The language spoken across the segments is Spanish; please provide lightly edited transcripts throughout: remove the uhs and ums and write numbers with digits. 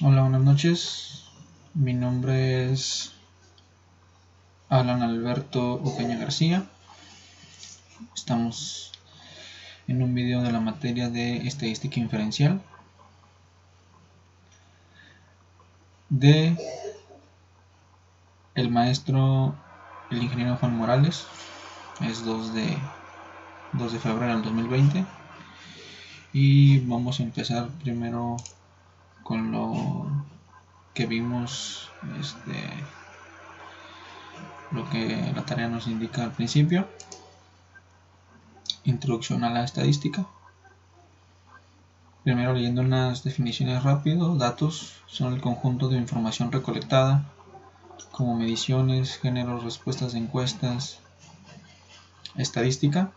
Hola, buenas noches. Mi nombre es Alan Alberto Ocaña García. Estamos en un video de la materia de estadística inferencial de el maestro, el ingeniero Juan Morales. Es 2 de febrero del 2020 y vamos a empezar primero con lo que vimos, lo que la tarea nos indica al principio. Introducción a la estadística. Primero, leyendo unas definiciones rápido. Datos son el conjunto de información recolectada, como mediciones, géneros, respuestas de encuestas. Estadística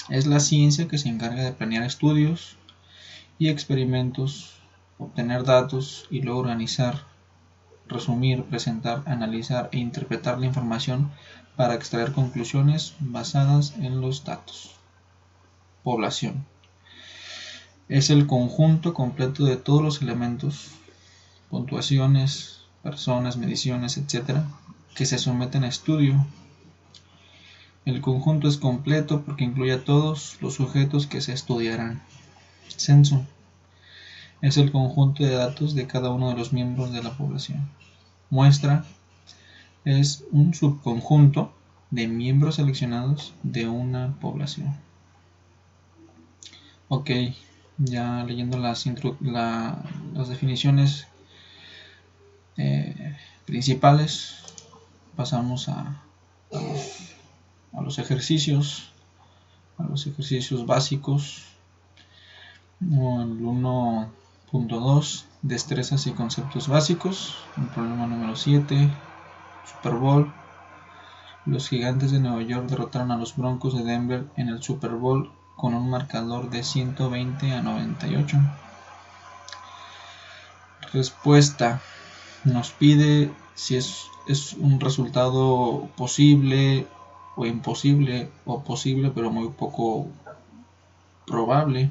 es la ciencia que se encarga de planear estudios y experimentos, obtener datos y luego organizar, resumir, presentar, analizar e interpretar la información para extraer conclusiones basadas en los datos. Población es el conjunto completo de todos los elementos, puntuaciones, personas, mediciones, etc., que se someten a estudio. El conjunto es completo porque incluye a todos los sujetos que se estudiarán. Censo es el conjunto de datos de cada uno de los miembros de la población. Muestra es un subconjunto de miembros seleccionados de una población. Ok, ya leyendo las definiciones principales, pasamos a los ejercicios, básicos. El 1.2, destrezas y conceptos básicos. El problema número 7, Super Bowl. Los Gigantes de Nueva York derrotaron a los Broncos de Denver en el Super Bowl con un marcador de 120-98. Respuesta: nos pide si es un resultado posible o imposible, o posible pero muy poco probable.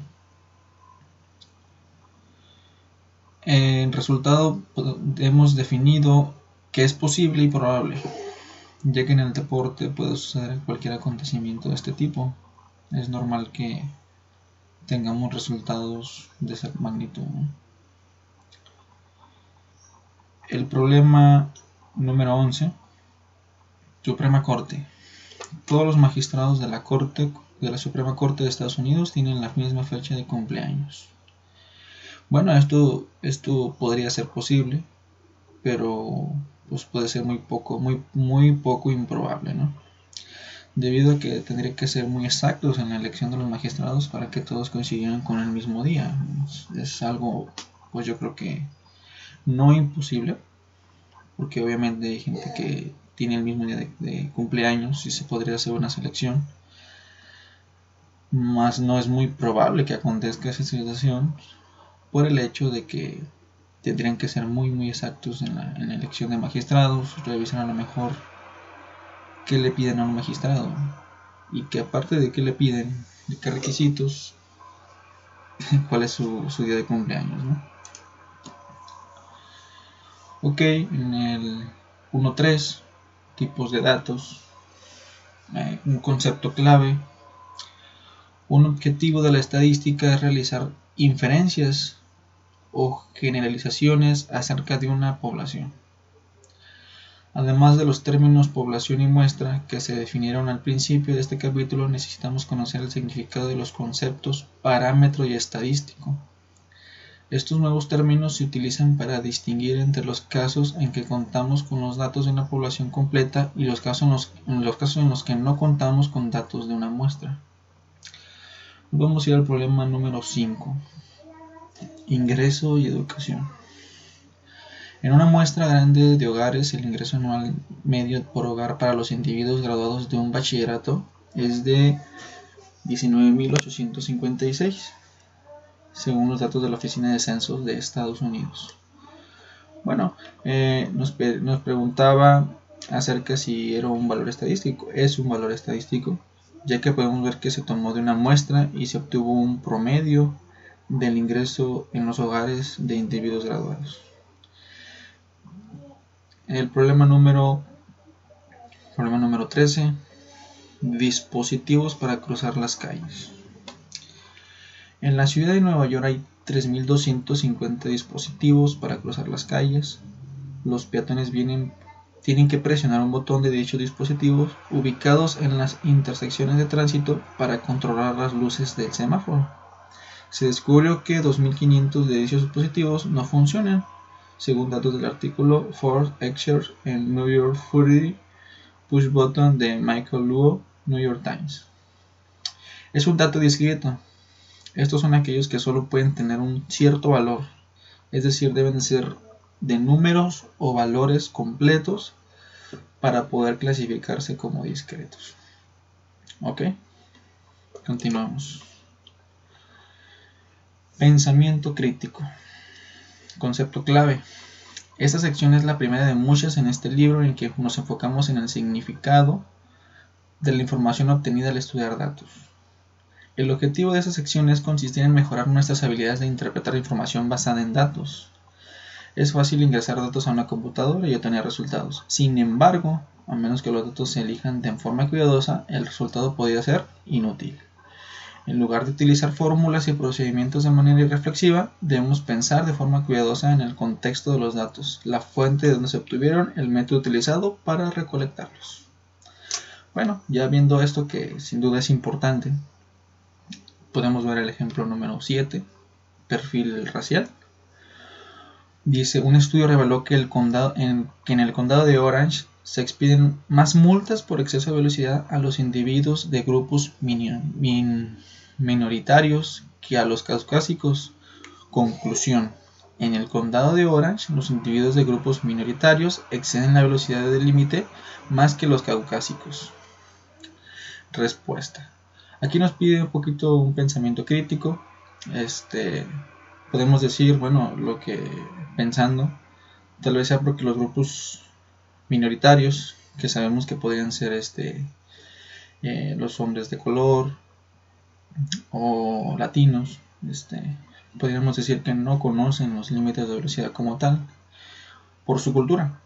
En resultado hemos definido que es posible y probable, ya que en el deporte puede suceder cualquier acontecimiento de este tipo. Es normal que tengamos resultados de esa magnitud, ¿no? El problema número 11, Suprema Corte. Todos los magistrados de la Suprema Corte de Estados Unidos tienen la misma fecha de cumpleaños. Bueno, esto podría ser posible, pero pues puede ser muy poco improbable, ¿no? Debido a que tendría que ser muy exactos en la elección de los magistrados para que todos coincidieran con el mismo día. Es algo, pues yo creo que no imposible, porque obviamente hay gente que tiene el mismo día de cumpleaños y se podría hacer una selección, más no es muy probable que acontezca esa situación por el hecho de que tendrían que ser muy exactos en la elección de magistrados, revisar a lo mejor qué le piden a un magistrado y que aparte de qué le piden, de qué requisitos, cuál es su día de cumpleaños, ¿no? Ok, en el 1.3, tipos de datos, un concepto clave. Un objetivo de la estadística es realizar inferencias o generalizaciones acerca de una población. Además de los términos población y muestra que se definieron al principio de este capítulo, necesitamos conocer el significado de los conceptos parámetro y estadístico. Estos nuevos términos se utilizan para distinguir entre los casos en que contamos con los datos de una población completa y los casos en los que no contamos con datos de una muestra. Vamos a ir al problema número 5. Ingreso y educación. En una muestra grande de hogares, el ingreso anual medio por hogar para los individuos graduados de un bachillerato es de 19.856, según los datos de la Oficina de Censos de Estados Unidos. Bueno, nos preguntaba acerca si era un valor estadístico. Es un valor estadístico, ya que podemos ver que se tomó de una muestra y se obtuvo un promedio del ingreso en los hogares de individuos graduados. El problema número 13. Dispositivos para cruzar las calles. En la ciudad de Nueva York hay 3.250 dispositivos para cruzar las calles. Los peatones tienen que presionar un botón de dichos dispositivos ubicados en las intersecciones de tránsito para controlar las luces del semáforo. Se descubrió que 2.500 de dichos dispositivos no funcionan, según datos del artículo Ford Excerpt en New York 40 Push Button de Michael Luo, New York Times. Es un dato discreto. Estos son aquellos que solo pueden tener un cierto valor, es decir, deben ser de números o valores completos para poder clasificarse como discretos. Ok, continuamos. Pensamiento crítico. Concepto clave. Esta sección es la primera de muchas en este libro en que nos enfocamos en el significado de la información obtenida al estudiar datos. El objetivo de esta sección es consistir en mejorar nuestras habilidades de interpretar información basada en datos. Es fácil ingresar datos a una computadora y obtener resultados. Sin embargo, a menos que los datos se elijan de forma cuidadosa, el resultado podría ser inútil. En lugar de utilizar fórmulas y procedimientos de manera irreflexiva, debemos pensar de forma cuidadosa en el contexto de los datos, la fuente de donde se obtuvieron, el método utilizado para recolectarlos. Bueno, ya viendo esto que sin duda es importante, podemos ver el ejemplo número 7, perfil racial. Dice, un estudio reveló que en el condado de Orange se expiden más multas por exceso de velocidad a los individuos de grupos minoritarios que a los caucásicos. Conclusión. En el condado de Orange, los individuos de grupos minoritarios exceden la velocidad del límite más que los caucásicos. Respuesta. Aquí nos pide un poquito un pensamiento crítico. Podemos decir, bueno, lo que pensando, tal vez sea porque los grupos minoritarios, que sabemos que podrían ser los hombres de color o latinos, podríamos decir que no conocen los límites de velocidad como tal por su cultura,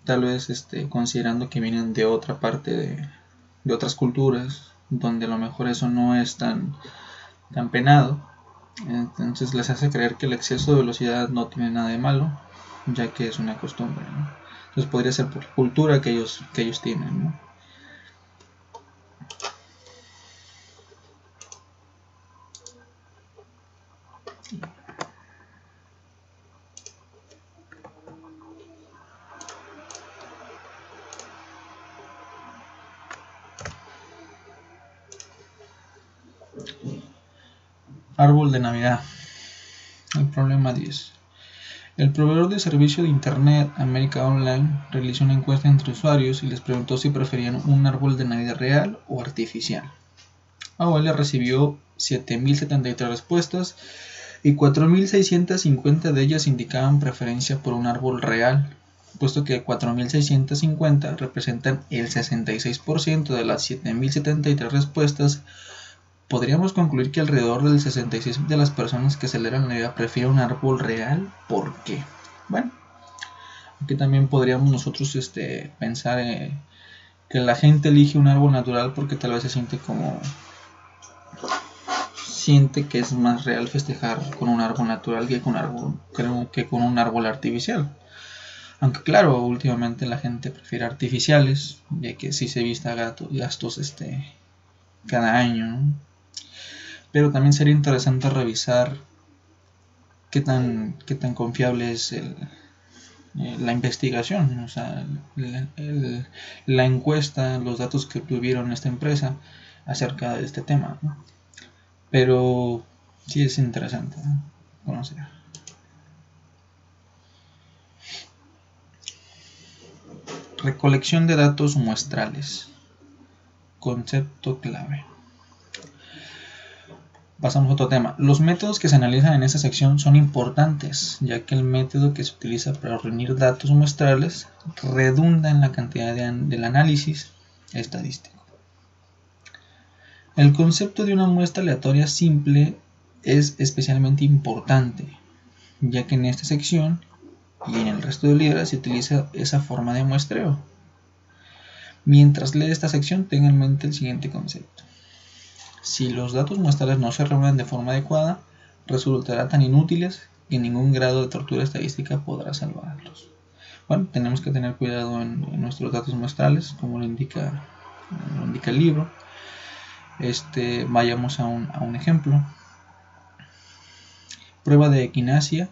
tal vez considerando que vienen de otra parte de otras culturas donde a lo mejor eso no es tan penado. Entonces les hace creer que el exceso de velocidad no tiene nada de malo, ya que es una costumbre, ¿no? Entonces podría ser por la cultura que ellos tienen, ¿no? Árbol de Navidad. El problema 10. El proveedor de servicio de Internet América Online realizó una encuesta entre usuarios y les preguntó si preferían un árbol de Navidad real o artificial. AOL recibió 7.073 respuestas y 4.650 de ellas indicaban preferencia por un árbol real, puesto que 4.650 representan el 66% de las 7.073 respuestas. Podríamos concluir que alrededor del 66% de las personas que celebran la Navidad prefieren un árbol real. ¿Por qué? Bueno, aquí también podríamos nosotros pensar que la gente elige un árbol natural porque tal vez se siente que es más real festejar con un árbol natural que con un árbol artificial. Aunque claro, últimamente la gente prefiere artificiales, ya que sí se vista gastos cada año, ¿no? Pero también sería interesante revisar qué tan confiable es la investigación, o sea, la encuesta, los datos que tuvieron esta empresa acerca de este tema, ¿no? Pero sí es interesante, ¿no?, conocer. Recolección de datos muestrales. Concepto clave. Pasamos a otro tema. Los métodos que se analizan en esta sección son importantes, ya que el método que se utiliza para reunir datos muestrales redunda en la cantidad del análisis estadístico. El concepto de una muestra aleatoria simple es especialmente importante, ya que en esta sección y en el resto de libros se utiliza esa forma de muestreo. Mientras lee esta sección, tenga en mente el siguiente concepto. Si los datos muestrales no se reúnen de forma adecuada, resultarán tan inútiles que ningún grado de tortura estadística podrá salvarlos. Bueno, tenemos que tener cuidado en nuestros datos muestrales, como lo indica el libro. Vayamos a un ejemplo. Prueba de equinacia.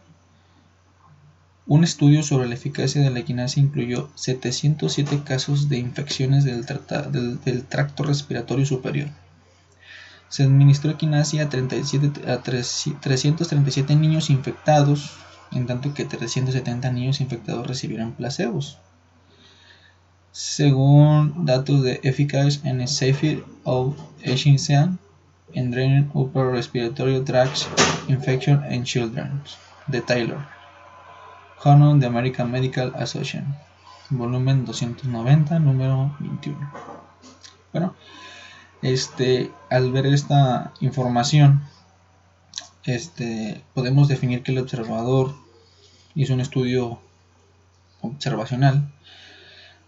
Un estudio sobre la eficacia de la equinacia incluyó 707 casos de infecciones del tracto respiratorio superior. Se administró equinacia a 337 niños infectados, en tanto que 370 niños infectados recibieron placebos. Según datos de Efficacy and Safety of Efficiency in Draining Upper Respiratory Tract Infection in Children, de Taylor, Journal of the American Medical Association, volumen 290, número 21. Bueno, al ver esta información, podemos definir que el observador hizo un estudio observacional,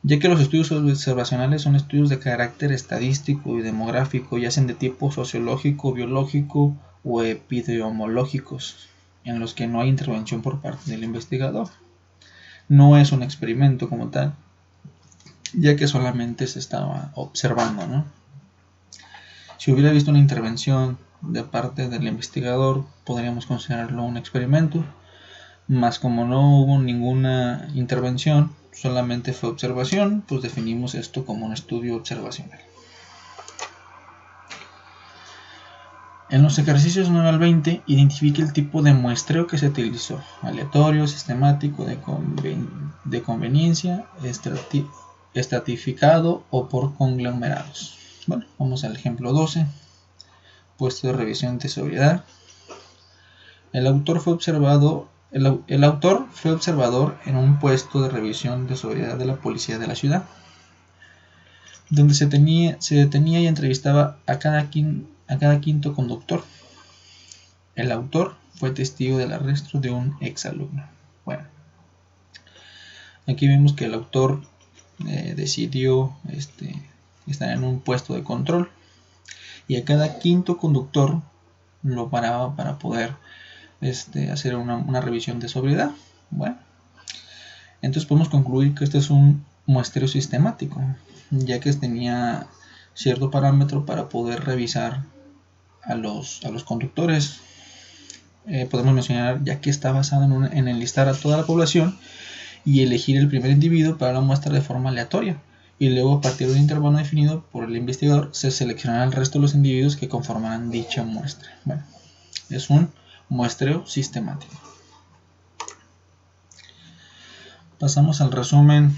ya que los estudios observacionales son estudios de carácter estadístico y demográfico, ya sean de tipo sociológico, biológico o epidemiológicos, en los que no hay intervención por parte del investigador. No es un experimento como tal, ya que solamente se estaba observando, ¿no? Si hubiera visto una intervención de parte del investigador, podríamos considerarlo un experimento, mas como no hubo ninguna intervención, solamente fue observación, pues definimos esto como un estudio observacional. En los ejercicios 9 al 20, identifique el tipo de muestreo que se utilizó: aleatorio, sistemático, de conveniencia, estratificado o por conglomerados. Bueno, vamos al ejemplo 12. Puesto de revisión de sobriedad. El autor fue observador en un puesto de revisión de sobriedad de la policía de la ciudad, donde se detenía y entrevistaba a cada quinto conductor. El autor fue testigo del arresto de un exalumno. Bueno, aquí vemos que el autor decidió estar en un puesto de control y a cada quinto conductor lo paraba para poder hacer una revisión de sobriedad. Bueno, entonces podemos concluir que este es un muestreo sistemático, ya que tenía cierto parámetro para poder revisar a los conductores. Podemos mencionar, ya que está basado en enlistar a toda la población y elegir el primer individuo para la muestra de forma aleatoria, y luego a partir de un intervalo definido por el investigador se seleccionará el resto de los individuos que conformarán dicha muestra. Bueno, es un muestreo sistemático. Pasamos al resumen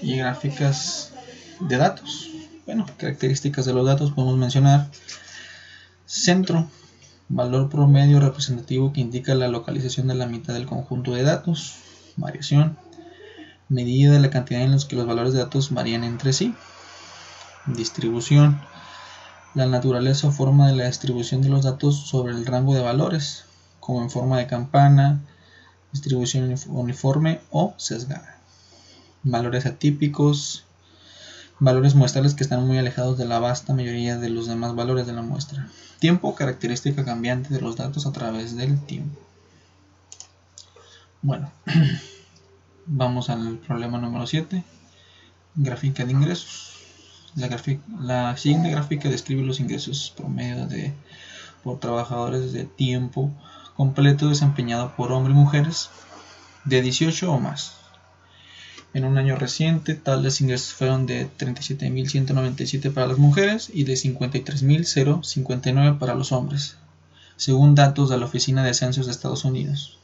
y gráficas de datos. Bueno, características de los datos podemos mencionar: centro, valor promedio representativo que indica la localización de la mitad del conjunto de datos. Variación, medida de la cantidad en la que los valores de datos varían entre sí. Distribución, la naturaleza o forma de la distribución de los datos sobre el rango de valores, como en forma de campana, distribución uniforme o sesgada. Valores atípicos, valores muestrales que están muy alejados de la vasta mayoría de los demás valores de la muestra. Tiempo, característica cambiante de los datos a través del tiempo. Bueno, vamos al problema número 7. Gráfica de ingresos. La siguiente gráfica describe los ingresos promedio por trabajadores de tiempo completo desempeñado por hombres y mujeres de 18 o más. En un año reciente, tales ingresos fueron de 37.197 para las mujeres y de 53.059 para los hombres, según datos de la Oficina de Censos de Estados Unidos.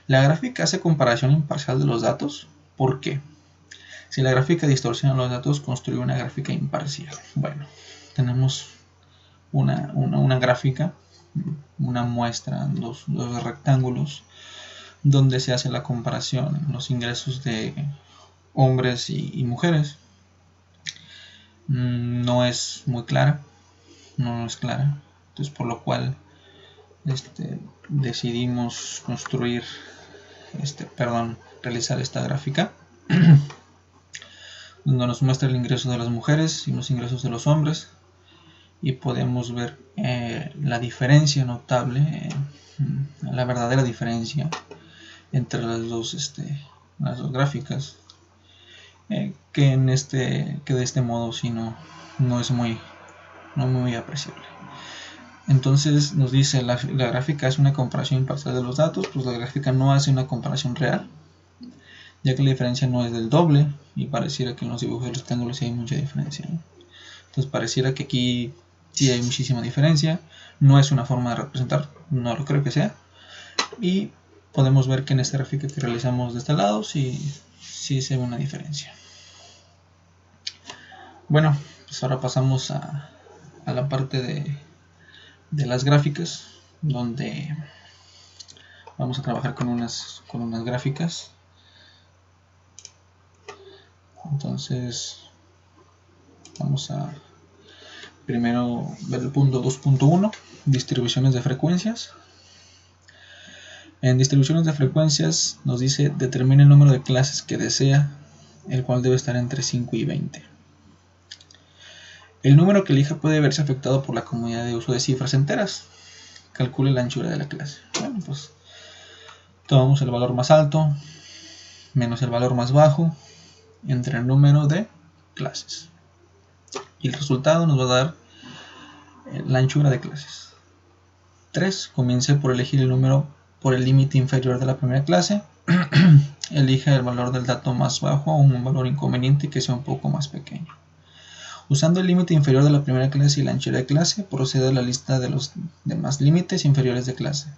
La gráfica hace comparación imparcial de los datos. ¿Por qué? Si la gráfica distorsiona los datos, construye una gráfica imparcial. Bueno, tenemos una gráfica, una muestra, dos rectángulos, donde se hace la comparación en los ingresos de hombres y mujeres. No es muy clara, no es clara, entonces por lo cual decidimos construir realizar esta gráfica donde nos muestra el ingreso de las mujeres y los ingresos de los hombres, y podemos ver la diferencia notable, la verdadera diferencia entre las dos gráficas, que de este modo sí no es muy apreciable. Entonces nos dice la gráfica es una comparación imparcial de los datos. Pues la gráfica no hace una comparación real, ya que la diferencia no es del doble, y pareciera que en los dibujos de los triángulos sí hay mucha diferencia, ¿no? Entonces pareciera que aquí sí hay muchísima diferencia. No es una forma de representar, no lo creo que sea, y podemos ver que en esta gráfica que realizamos de este lado sí se ve una diferencia. Bueno, pues ahora pasamos a la parte de las gráficas, donde vamos a trabajar con unas gráficas. Entonces vamos a primero ver el punto 2.1, distribuciones de frecuencias. En distribuciones de frecuencias nos dice determine el número de clases que desea, el cual debe estar entre 5 y 20. El número que elija puede verse afectado por la comodidad de uso de cifras enteras. Calcule la anchura de la clase. Bueno, pues tomamos el valor más alto menos el valor más bajo entre el número de clases, y el resultado nos va a dar la anchura de clases. 3. Comience por elegir el número por el límite inferior de la primera clase. Elija el valor del dato más bajo o un valor inconveniente que sea un poco más pequeño. Usando el límite inferior de la primera clase y la anchura de clase, proceda a la lista de los demás límites inferiores de clase.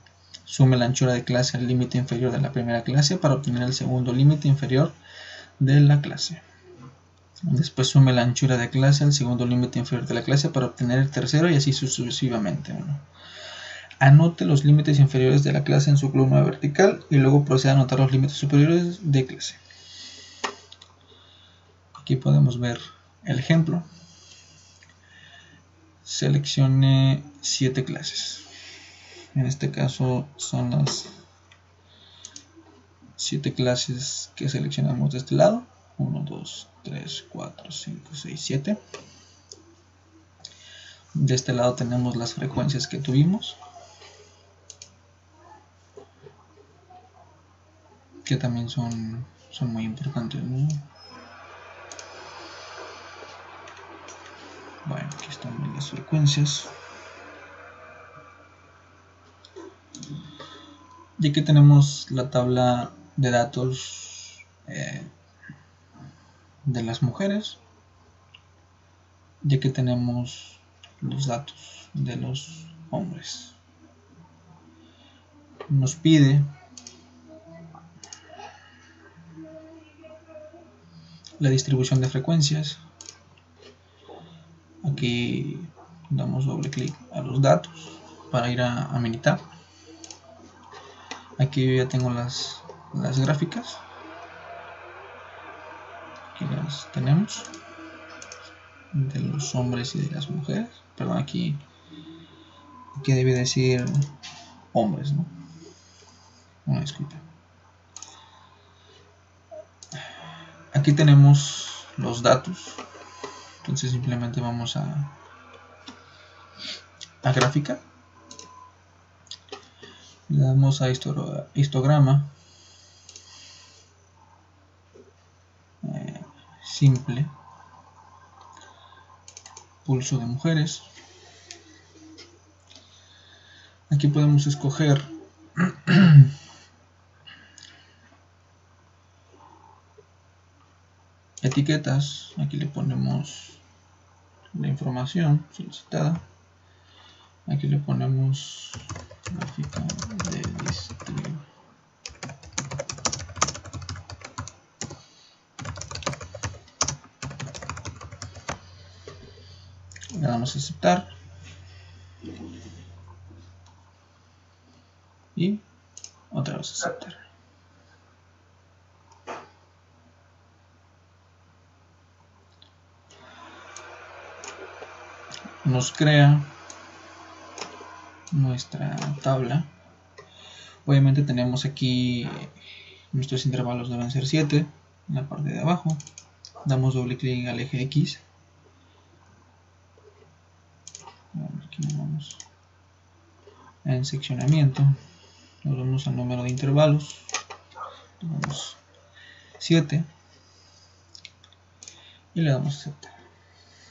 Sume la anchura de clase al límite inferior de la primera clase para obtener el segundo límite inferior de la clase. Después sume la anchura de clase al segundo límite inferior de la clase para obtener el tercero, y así sucesivamente. Anote los límites inferiores de la clase en su columna vertical y luego proceda a anotar los límites superiores de clase. Aquí podemos ver el ejemplo. Seleccione 7 clases. En este caso son las 7 clases que seleccionamos de este lado. 1, 2, 3, 4, 5, 6, 7. De este lado tenemos las frecuencias que tuvimos, que también son muy importantes, ¿no? Bueno, aquí están las frecuencias. Y aquí tenemos la tabla de datos de las mujeres. Y aquí tenemos los datos de los hombres. Nos pide la distribución de frecuencias. Aquí damos doble clic a los datos para ir a militar. Aquí yo ya tengo las gráficas. Aquí las tenemos de los hombres y de las mujeres. Perdón, aquí debe decir hombres, ¿no? Una disculpa. Aquí tenemos los datos. Entonces simplemente vamos a gráfica. Le damos a histograma. Simple. Pulso de mujeres. Aquí podemos escoger etiquetas. Aquí le ponemos la información solicitada. Aquí le ponemos gráfica de distribución. Le damos a aceptar y otra vez aceptar. Nos crea nuestra tabla Obviamente tenemos aquí nuestros intervalos deben ser 7 en la parte de abajo. Damos doble clic al eje X. Aquí nos vamos en seccionamiento. Nos vamos al número de intervalos. Damos 7 y le damos a aceptar.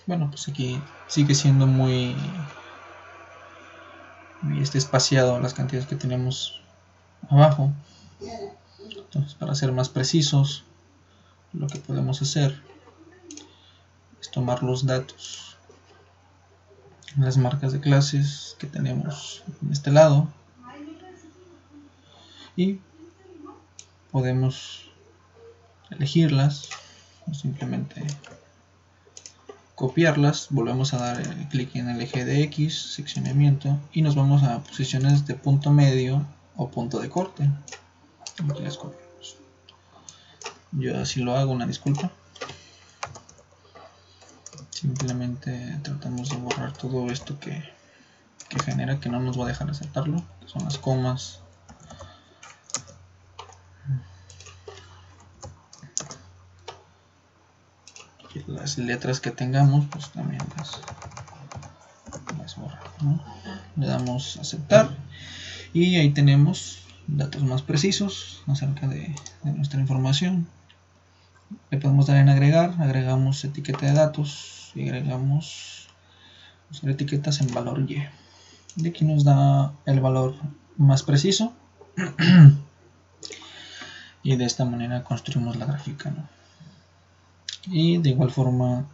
Bueno, pues aquí sigue siendo muy espaciado las cantidades que tenemos abajo. Entonces, para ser más precisos, lo que podemos hacer es tomar los datos, las marcas de clases que tenemos en este lado, y podemos elegirlas o simplemente copiarlas. Volvemos a dar clic en el eje de X, seccionamiento, y nos vamos a posiciones de punto medio o punto de corte. Aquí las copiamos. Yo así lo hago, una disculpa. Simplemente tratamos de borrar todo esto que genera, que no nos va a dejar aceptarlo, que son las comas. Y las letras que tengamos, pues también las borramos, ¿no? Le damos a aceptar y ahí tenemos datos más precisos acerca de nuestra información. Le podemos dar en agregar, agregamos etiqueta de datos y agregamos etiquetas en valor Y. De aquí nos da el valor más preciso y de esta manera construimos la gráfica, ¿no? Y de igual forma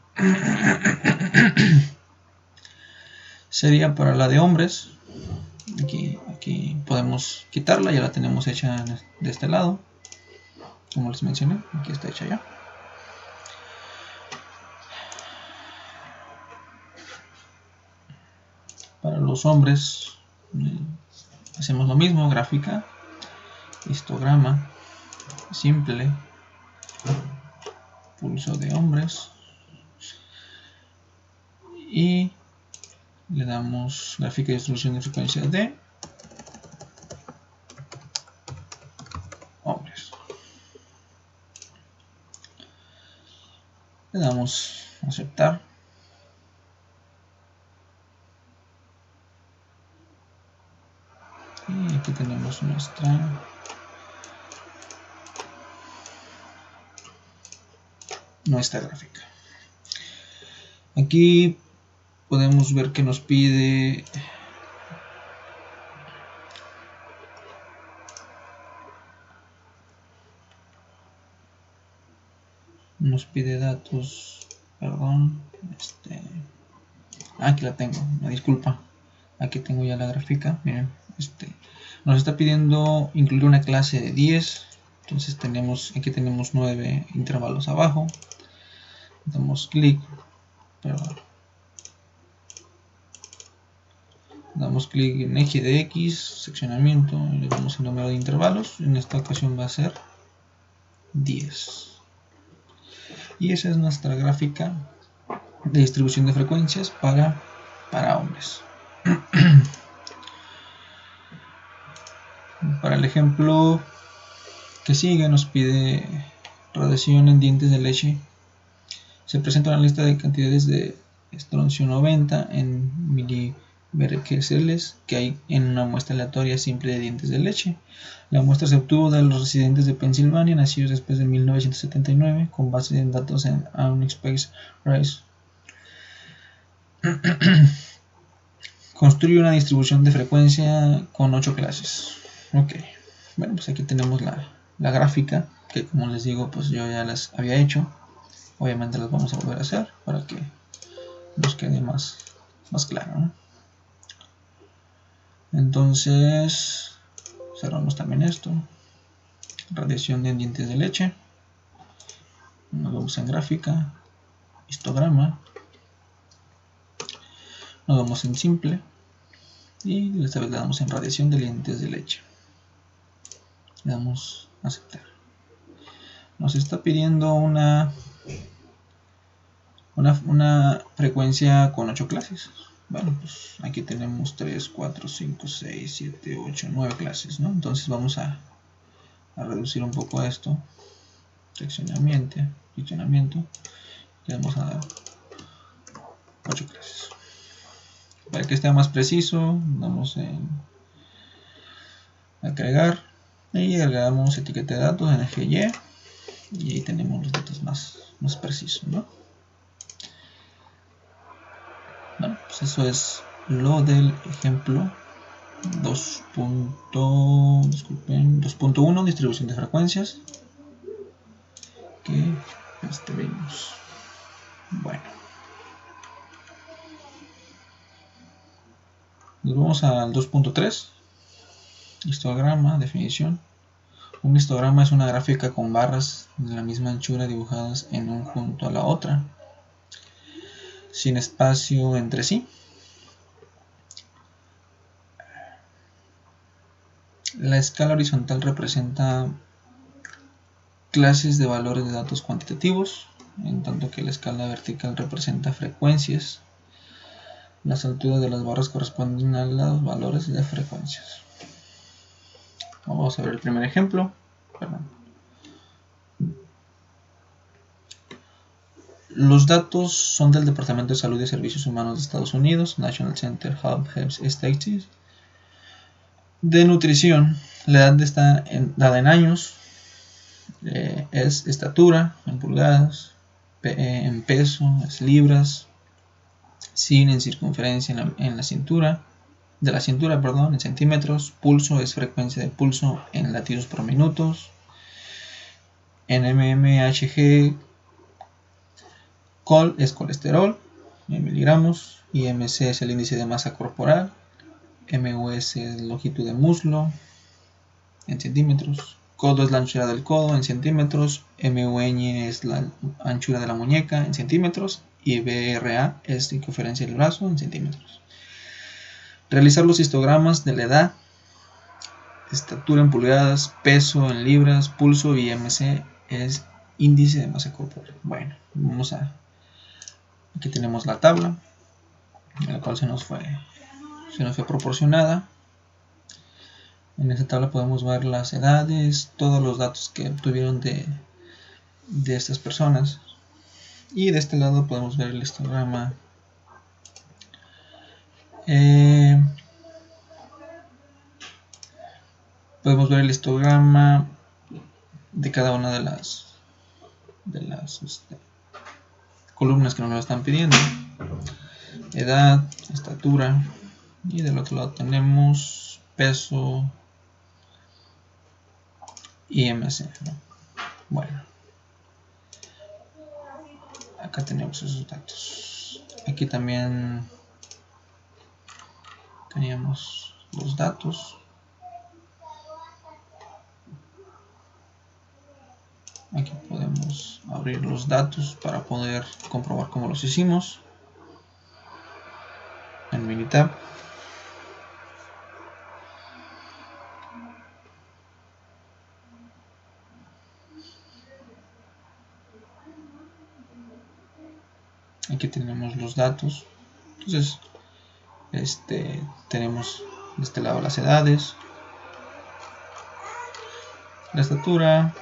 sería para la de hombres. Aquí podemos quitarla, ya la tenemos hecha de este lado, como les mencioné, aquí está hecha ya. Para los hombres hacemos lo mismo, gráfica, histograma, simple, pulso de hombres, y le damos gráfica de distribución de frecuencia de hombres. Le damos aceptar. Y aquí tenemos nuestra gráfica. Aquí podemos ver que nos pide datos, perdón, aquí la tengo, me disculpa, aquí tengo ya la gráfica. Miren, nos está pidiendo incluir una clase de 10, entonces aquí tenemos 9 intervalos abajo. Damos clic, damos clic en eje de X, seccionamiento, y le damos el número de intervalos. En esta ocasión va a ser 10. Y esa es nuestra gráfica de distribución de frecuencias para hombres. Para el ejemplo que sigue, nos pide radiación en dientes de leche. Se presenta una lista de cantidades de estroncio 90 en miliberequerceles que hay en una muestra aleatoria simple de dientes de leche. La muestra se obtuvo de los residentes de Pensilvania nacidos después de 1979 con base en datos en Unixpace Rise. Construye una distribución de frecuencia con 8 clases. Ok, bueno, pues aquí tenemos la gráfica, que como les digo, pues yo ya las había hecho. Obviamente las vamos a volver a hacer para que nos quede más claro, ¿no? Entonces cerramos también esto. Radiación de dientes de leche. Nos vamos en gráfica, histograma, nos vamos en simple y esta vez le damos en radiación de dientes de leche. Le damos a aceptar. Nos está pidiendo una frecuencia con 8 clases. Bueno, pues aquí tenemos 3, 4, 5, 6, 7, 8, 9 clases, ¿no? Entonces vamos a reducir un poco esto. Seccionamiento. Y vamos a dar 8 clases. Para que esté más preciso, vamos en agregar y agregamos etiqueta de datos en GY y ahí tenemos los datos más precisos, ¿no? Bueno, pues eso es lo del ejemplo 2.1, distribución de frecuencias, que vimos. Bueno, nos vamos al 2.3, histograma, definición. Un histograma es una gráfica con barras de la misma anchura dibujadas en un junto a la otra, sin espacio entre sí. La escala horizontal representa clases de valores de datos cuantitativos, en tanto que la escala vertical representa frecuencias. Las alturas de las barras corresponden a los valores de frecuencias. Vamos a ver el primer ejemplo. Los datos son del Departamento de Salud y Servicios Humanos de Estados Unidos, National Center of Health Statistics. De nutrición, la edad está dada en años, es estatura en pulgadas, en peso es libras, sin en circunferencia en la cintura, de la cintura, perdón, en centímetros. Pulso es frecuencia de pulso en latidos por minutos. En mmHg, col es colesterol en miligramos, IMC es el índice de masa corporal, MUS es longitud de muslo en centímetros, codo es la anchura del codo en centímetros, MUN es la anchura de la muñeca en centímetros y BRA es circunferencia del brazo en centímetros. Realizar los histogramas de la edad, estatura en pulgadas, peso en libras, pulso y IMC es índice de masa corporal. Bueno, vamos a... Aquí tenemos la tabla, la cual se nos fue proporcionada. En esta tabla podemos ver las edades, todos los datos que obtuvieron de estas personas. Y de este lado podemos ver el histograma. Podemos ver el histograma de cada una de las columnas que nos lo están pidiendo. Edad, estatura, y del otro lado tenemos peso, IMC, ¿no? Bueno, acá tenemos esos datos. Aquí también teníamos los datos. Aquí podemos abrir los datos para poder comprobar cómo los hicimos en Minitab. Aquí tenemos los datos. Entonces, tenemos de este lado las edades, la estatura,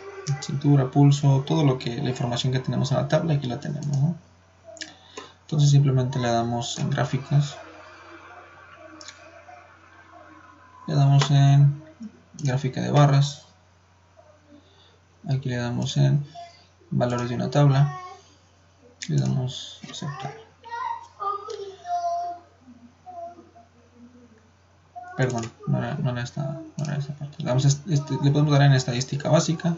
cintura, pulso, todo la información que tenemos en la tabla, aquí la tenemos, ¿no? Entonces simplemente le damos en gráficas, le damos en gráfica de barras, aquí le damos en valores de una tabla, le damos aceptar. Perdón, no era esta parte. Le podemos dar en estadística básica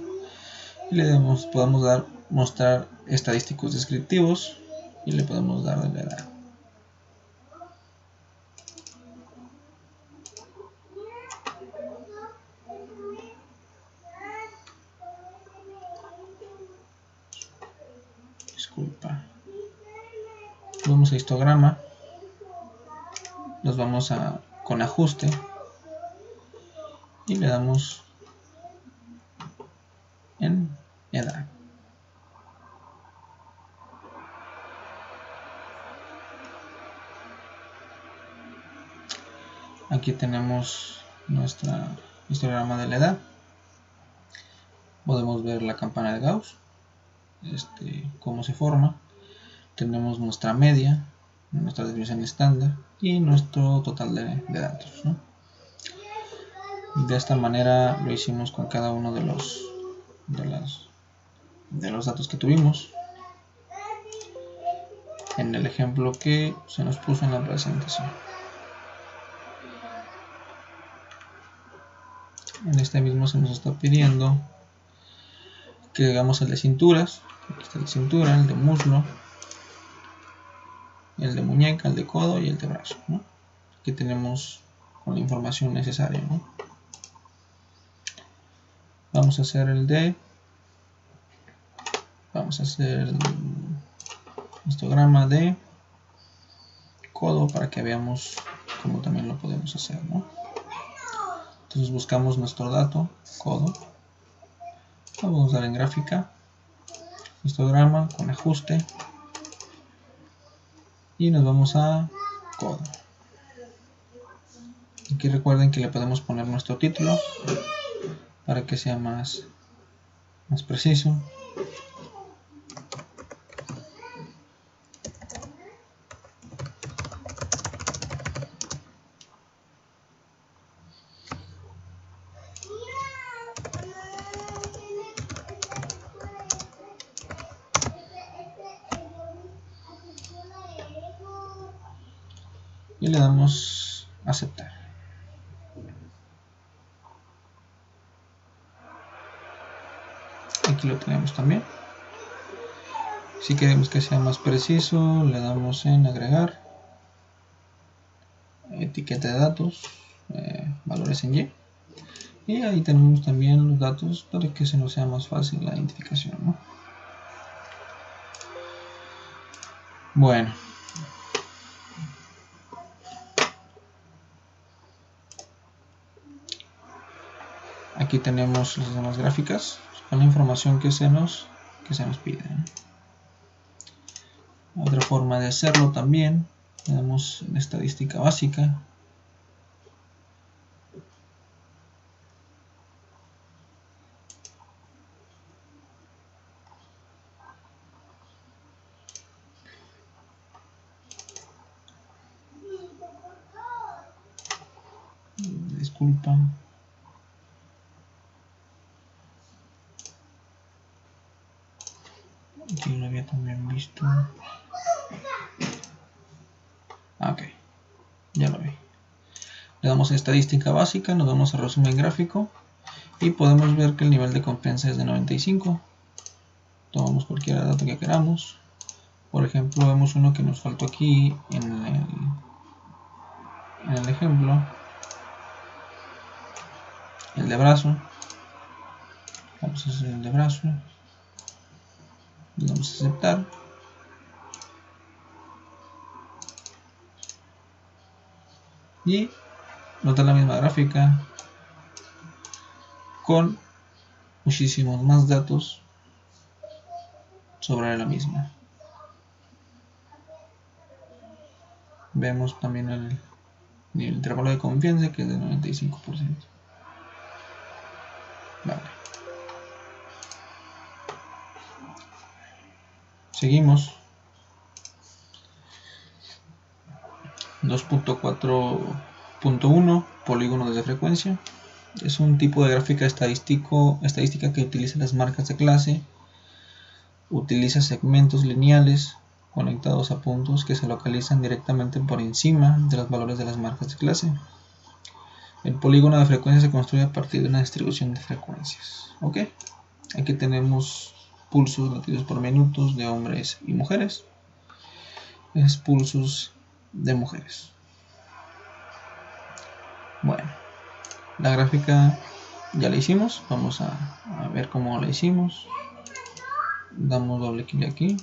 y le podemos dar mostrar estadísticos descriptivos y le podemos dar de la edad. Disculpa. Vamos a histograma, nos vamos a con ajuste y le damos en edad. Aquí tenemos nuestra histograma de la edad. Podemos ver la campana de Gauss, cómo se forma. Tenemos nuestra media, nuestra definición estándar y nuestro total de datos, ¿no? De esta manera lo hicimos con cada uno de los datos que tuvimos en el ejemplo que se nos puso en la presentación. En este mismo se nos está pidiendo que hagamos el de cinturas. Aquí está el de cintura, el de muslo, el de muñeca, el de codo y el de brazo, ¿no? Aquí tenemos con la información necesaria, ¿no? Vamos a hacer el histograma de codo para que veamos cómo también lo podemos hacer, ¿no? Entonces buscamos nuestro dato, codo. Vamos a dar en gráfica, histograma con ajuste y nos vamos a codo. Aquí recuerden que le podemos poner nuestro título para que sea más preciso. Y le damos aceptar. Aquí lo tenemos también. Si queremos que sea más preciso, le damos en agregar, etiqueta de datos, valores en Y. Y ahí tenemos también los datos para que se nos sea más fácil la identificación, ¿no? Bueno. Aquí tenemos las demás gráficas con la información que se nos pide, ¿no? Otra forma de hacerlo también, le damos en estadística básica. Disculpa. Aquí lo había también visto. Ok, ya lo vi. Le damos a estadística básica, nos vamos a resumen gráfico y podemos ver que el nivel de confianza es de 95. Tomamos cualquier dato que queramos. Por ejemplo, vemos uno que nos faltó aquí en el ejemplo, el de brazo. Vamos a hacer el de brazo. Le damos a aceptar. Y nos da la misma gráfica con muchísimos más datos sobre la misma. Vemos también el intervalo de confianza que es de 95%. Vale. Seguimos. 2.4.1 polígonos de frecuencia. Es un tipo de gráfica estadística que utiliza las marcas de clase. Utiliza segmentos lineales conectados a puntos que se localizan directamente por encima de los valores de las marcas de clase. El polígono de frecuencia se construye a partir de una distribución de frecuencias. ¿Ok? Aquí tenemos pulsos latidos por minutos de hombres y mujeres. Es pulsos de mujeres. Bueno, la gráfica ya la hicimos. Vamos a ver cómo la hicimos. Damos doble clic aquí.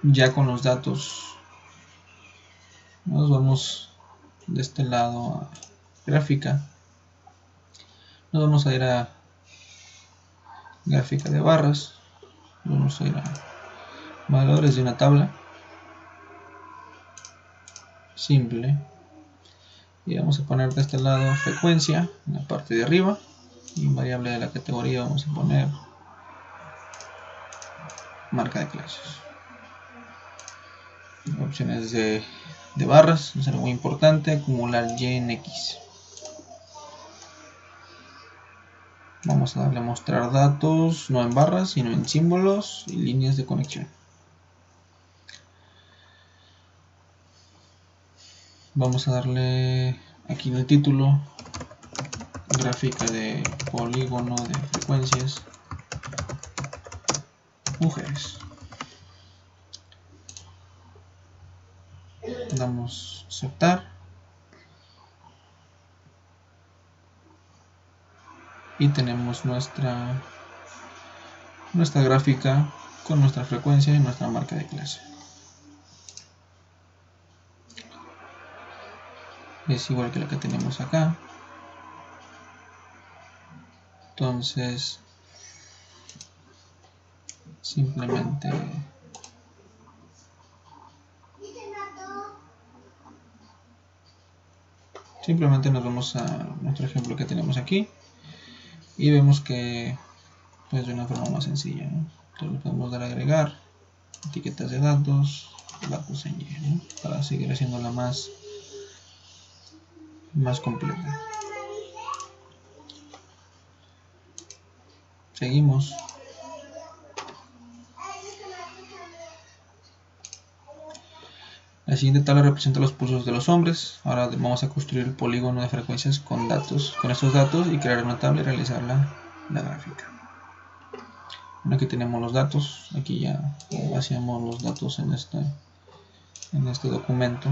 Ya con los datos nos vamos de este lado a gráfica, nos vamos a ir a gráfica de barras, vamos a ir a valores de una tabla simple y vamos a poner de este lado frecuencia en la parte de arriba y en variable de la categoría vamos a poner marca de clases. Opciones de barras, es algo muy importante, acumular y en x. Vamos a darle a mostrar datos, no en barras, sino en símbolos y líneas de conexión. Vamos a darle aquí en el título, gráfica de polígono de frecuencias, mujeres. Damos aceptar. Y tenemos nuestra gráfica con nuestra frecuencia y nuestra marca de clase. Es igual que la que tenemos acá. Entonces simplemente nos vamos a nuestro ejemplo que tenemos aquí y vemos que pues de una forma más sencilla, ¿no? Entonces le podemos dar a agregar etiquetas de datos en Y, ¿no? Para seguir haciéndola más completa. Seguimos. La siguiente tabla representa los pulsos de los hombres. Ahora vamos a construir el polígono de frecuencias con estos datos y crear una tabla y realizar la gráfica. Bueno, aquí tenemos los datos. Aquí ya hacíamos los datos en este documento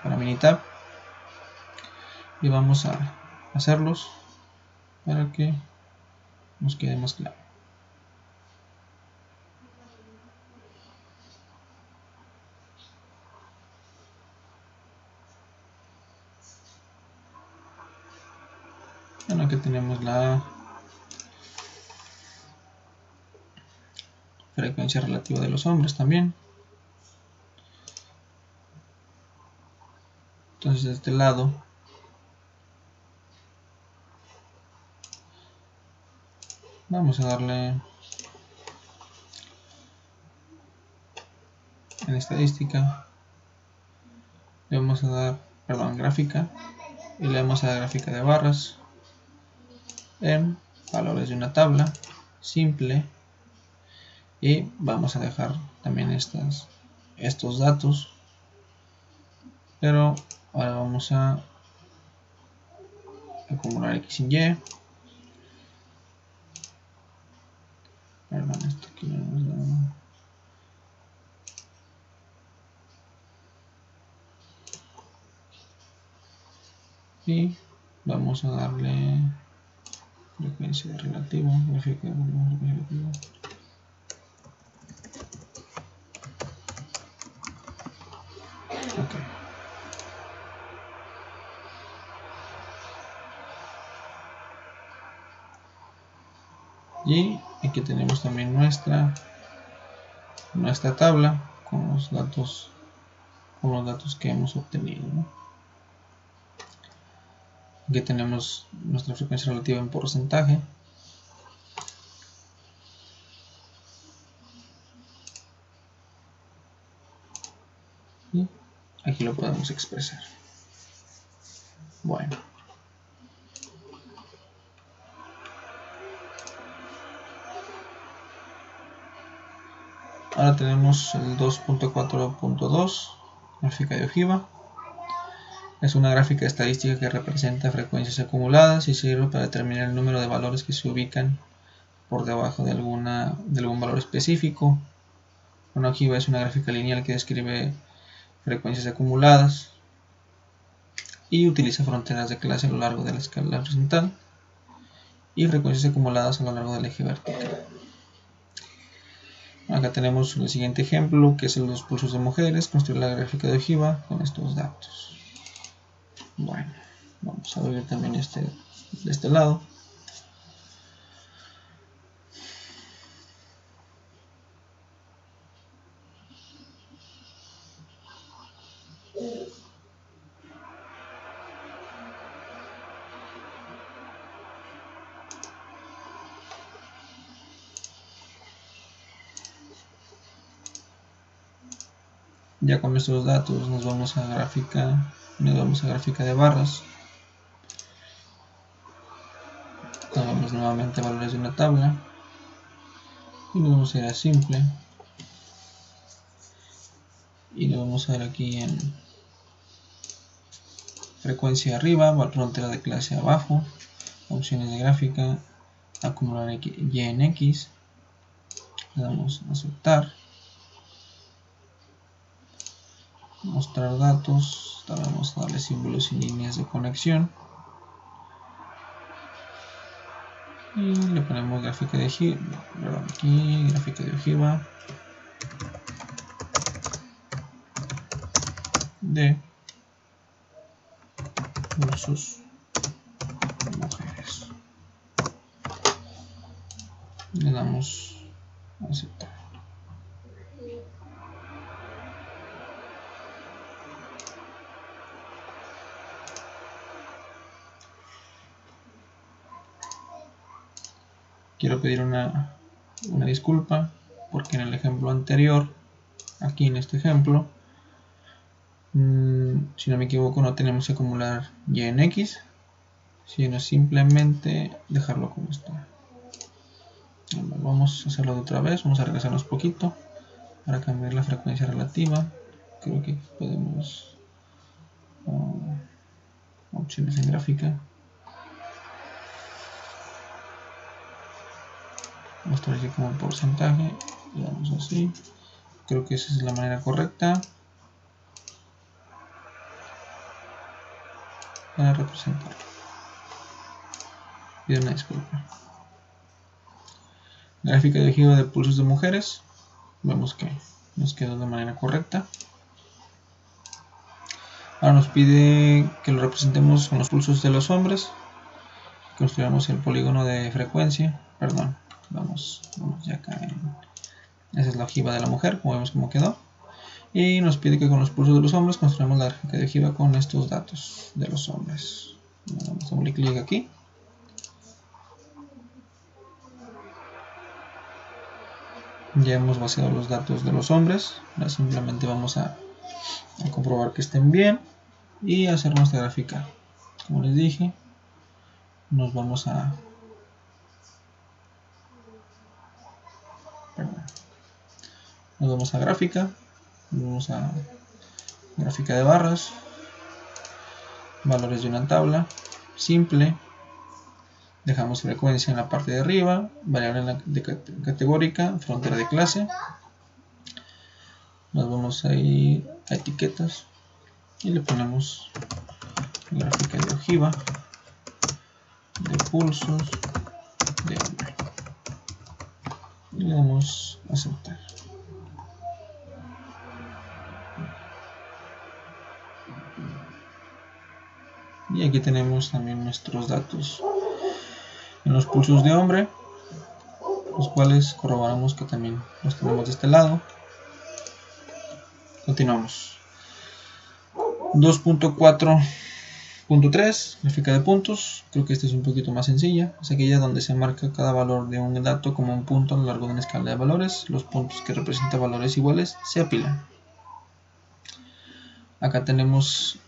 para Minitab. Y vamos a hacerlos para que nos quede más claro. Bueno, aquí tenemos la frecuencia relativa de los hombres también. Entonces de este lado vamos a darle en estadística, le vamos a dar, gráfica, y le vamos a dar gráfica de barras en valores de una tabla simple, y vamos a dejar también estos datos, pero ahora vamos a acumular x en y. Perdón, esto aquí no nos da. Y vamos a darle frecuencia de relativo, gráfica de volumen relativo. Ok. Y aquí tenemos también nuestra tabla con los datos que hemos obtenido, ¿no? Aquí tenemos nuestra frecuencia relativa en porcentaje. Y aquí lo podemos expresar. Bueno. Ahora tenemos el 2.4.2, gráfica de ojiva. Es una gráfica estadística que representa frecuencias acumuladas y sirve para determinar el número de valores que se ubican por debajo de algún valor específico. Una ojiva es una gráfica lineal que describe frecuencias acumuladas y utiliza fronteras de clase a lo largo de la escala horizontal y frecuencias acumuladas a lo largo del eje vertical. Acá tenemos el siguiente ejemplo, que es el de los pulsos de mujeres, construir la gráfica de ojiva con estos datos. Bueno, vamos a ver también de este lado. Ya con estos datos nos vamos a gráfica de barras. Tomamos nuevamente valores de una tabla y nos vamos a ir a simple y lo vamos a ver aquí en frecuencia arriba, frontera de clase abajo, opciones de gráfica, acumular y en X, le damos a aceptar, mostrar datos, ahora vamos a darle símbolos y líneas de conexión y le ponemos gráfica de ojiva, aquí gráfica de ojiva de pulsos de mujeres, le damos a aceptar. Quiero pedir una disculpa porque en el ejemplo anterior, aquí en este ejemplo, si no me equivoco, no tenemos que acumular y en X, sino simplemente dejarlo como está. Vamos a hacerlo de otra vez, vamos a regresarnos poquito para cambiar la frecuencia relativa. Creo que podemos opciones en gráfica, mostrar aquí como porcentaje, le damos así. Creo que esa es la manera correcta para representarlo. Pido una disculpa. Gráfica de ojiva de pulsos de mujeres. Vemos que nos quedó de manera correcta. Ahora nos pide que lo representemos con los pulsos de los hombres. Construyamos el polígono de frecuencia. Perdón, vamos ya acá. Esa es la ojiva de la mujer, como vemos cómo quedó. Y nos pide que con los pulsos de los hombres construyamos la gráfica de ojiva con estos datos de los hombres. Vamos a darle clic aquí. Ya hemos vaciado los datos de los hombres. Ahora simplemente vamos a comprobar que estén bien y hacer nuestra gráfica. Como les dije, nos vamos a gráfica, nos vamos a gráfica de barras, valores de una tabla simple, dejamos frecuencia en la parte de arriba, variable categórica, frontera de clase, nos vamos a ir a etiquetas y le ponemos gráfica de ojiva de pulsos de hombre y le damos a aceptar. Y aquí tenemos también nuestros datos en los pulsos de hombre, los cuales corroboramos que también los tenemos de este lado. Continuamos. 2.4.3 gráfica de puntos. Creo que esta es un poquito más sencilla. Es aquella donde se marca cada valor de un dato como un punto a lo largo de una escala de valores. Los puntos que representan valores iguales se apilan. Acá tenemos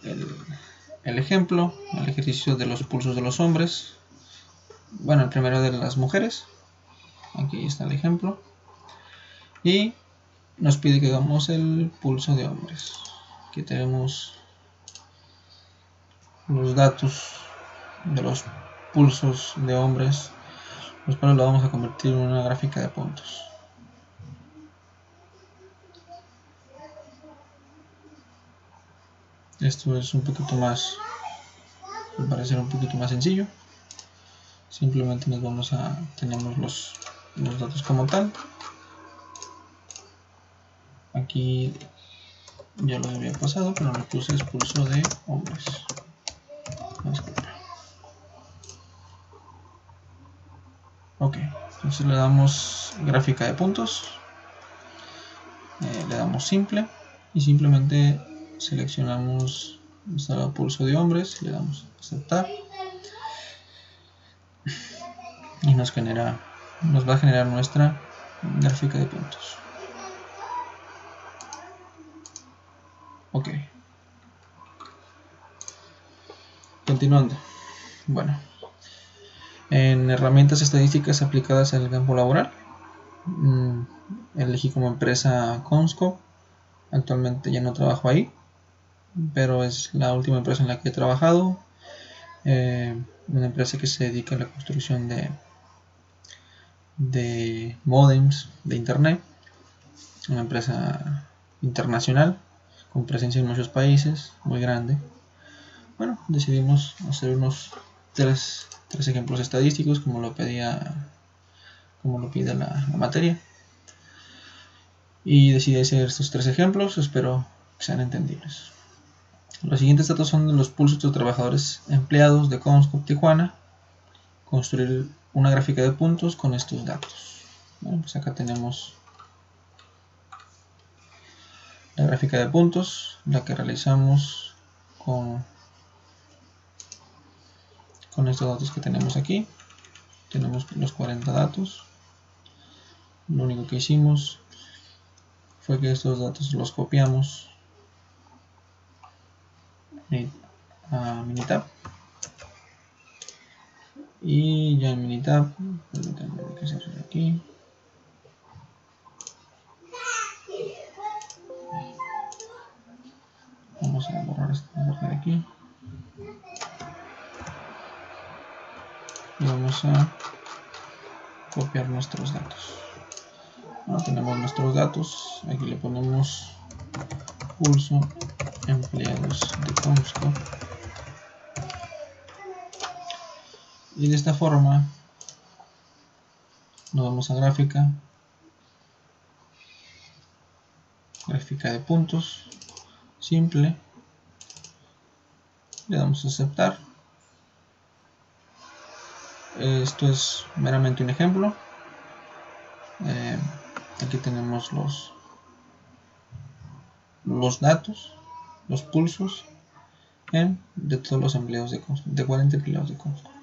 el ejemplo, el ejercicio de los pulsos de los hombres. Bueno, el primero de las mujeres. Aquí está el ejemplo. Y nos pide que hagamos el pulso de hombres. Aquí tenemos los datos de los pulsos de hombres, los cuales lo vamos a convertir en una gráfica de puntos. Esto es un poquito más, me parece un poquito más sencillo. Simplemente tenemos los datos como tal. Aquí ya lo había pasado, pero le puse expulso de hombres. Ok, entonces le damos gráfica de puntos, le damos simple y simplemente seleccionamos el pulso de hombres, le damos aceptar y nos va a generar nuestra gráfica de puntos. Ok, continuando. Bueno, en herramientas estadísticas aplicadas al campo laboral, elegí como empresa Comscope. Actualmente ya no trabajo ahí, pero es la última empresa en la que he trabajado. Una empresa que se dedica a la construcción de modems de internet, una empresa internacional con presencia en muchos países, muy grande. Bueno, decidimos hacer unos tres ejemplos estadísticos como lo pide la materia, y decidí hacer estos 3 ejemplos. Espero que sean entendibles. Los siguientes datos son de los pulsos de trabajadores empleados de Comscope Tijuana. Construir una gráfica de puntos con estos datos. Bueno, pues acá tenemos la gráfica de puntos, la que realizamos con estos datos que tenemos aquí. Tenemos los 40 datos. Lo único que hicimos fue que estos datos los copiamos a Minitab, y ya en Minitab, permítanme que se hace aquí. Vamos a borrar esta parte de aquí y vamos a copiar nuestros datos. Ahora tenemos nuestros datos, aquí le ponemos pulso empleados de Comscope, y de esta forma nos vamos a gráfica de puntos, simple, le damos a aceptar. Esto es meramente un ejemplo. Aquí tenemos los datos, los pulsos de todos los empleados de Comscope, de 40 empleados de Comscope.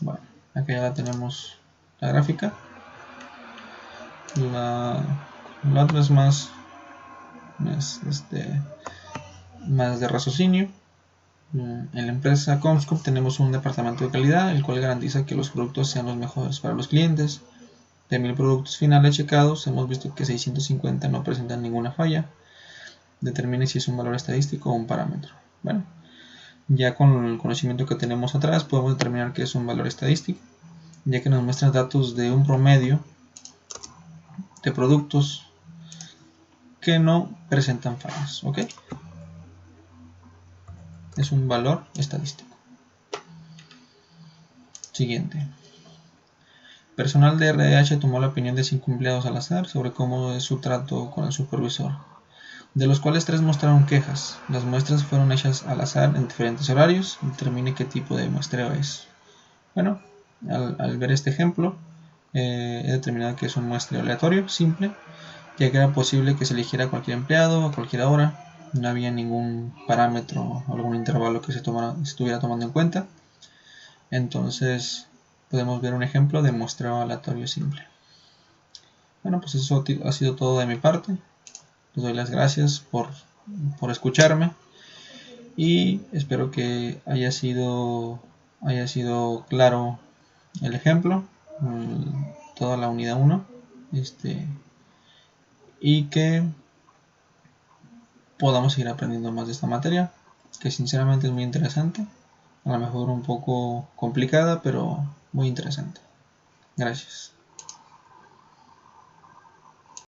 Bueno, acá ya tenemos la gráfica. La otra es más de raciocinio. En la empresa Comscope tenemos un departamento de calidad, el cual garantiza que los productos sean los mejores para los clientes. De 1000 productos finales checados, hemos visto que 650 no presentan ninguna falla. Determine si es un valor estadístico o un parámetro. Bueno, ya con el conocimiento que tenemos atrás podemos determinar que es un valor estadístico, ya que nos muestra datos de un promedio de productos que no presentan fallas. ¿Ok? Es un valor estadístico. Siguiente. Personal de RH tomó la opinión de 5 empleados al azar sobre cómo es su trato con el supervisor, de los cuales 3 mostraron quejas. Las muestras fueron hechas al azar en diferentes horarios. Determine qué tipo de muestreo es. Bueno, al ver este ejemplo, he determinado que es un muestreo aleatorio, simple, ya que era posible que se eligiera cualquier empleado a cualquier hora. No había ningún parámetro o algún intervalo que se estuviera tomando en cuenta. Entonces podemos ver un ejemplo de muestreo aleatorio simple. Bueno, pues eso ha sido todo de mi parte. Les doy las gracias por escucharme, y espero que haya sido claro el ejemplo, toda la unidad 1, y que podamos seguir aprendiendo más de esta materia, que sinceramente es muy interesante, a lo mejor un poco complicada, pero muy interesante. Gracias.